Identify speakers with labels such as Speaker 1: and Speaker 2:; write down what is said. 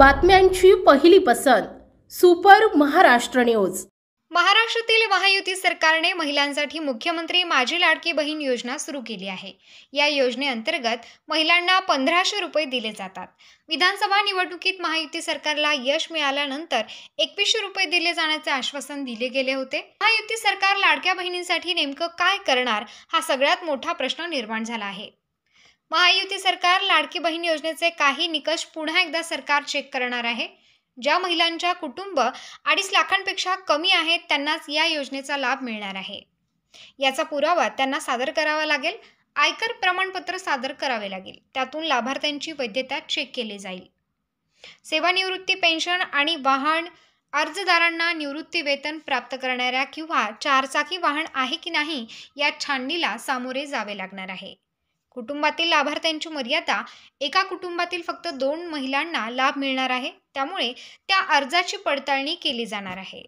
Speaker 1: बातम्यांची पहिली पसंत सुपर महाराष्ट्र न्यूज।
Speaker 2: महाराष्ट्रातील महायुती सरकारने महिलांसाठी मुख्यमंत्री माझी लाडकी बहीण योजना सुरू केली आहे। या योजनेअंतर्गत महिलांना 1500 रुपये दिले जातात। विधानसभा निवडणुकीत महायुती सरकारला यश मिळाल्यानंतर 2100 रुपये दिले जाण्याचे आश्वासन दिले गेले होते। महायुती सरकार लाडक्या बहिणींसाठी नेमकं काय करणार हा सगळ्यात मोठा प्रश्न निर्माण झाला आहे। महायुती सरकार लाडकी बहीण योजनेचे काही निकष पुन्हा एकदा सरकार चेक करणार आहे। ज्या महिलांच्या कुटुंब 2.5 लाखांपेक्षा कमी आहेत त्यांनाच या योजनेचा लाभ मिळणार आहे। याचा पुरावा त्यांना सादर करावा लागेल। आयकर प्रमाणपत्र सादर करावे लागेल। त्यातून लाभार्थ्यांची वैधता चेक केली जाईल। सेवानिवृत्ती पेन्शन आणि वाहन अर्जदारांना निवृत्ती वेतन प्राप्त करणाऱ्या किंवा 4 चाकी वाहन आहे की नाही या छाननीला सामोरे जावे लागणार आहे। कुटुंबातील लाभार्थ्यांची मर्यादा एका कुटुंबातील फक्त 2 महिलांना लाभ मिळणार आहे। त्यामुळे त्या अर्जाची पडताळणी केली जाणार आहे।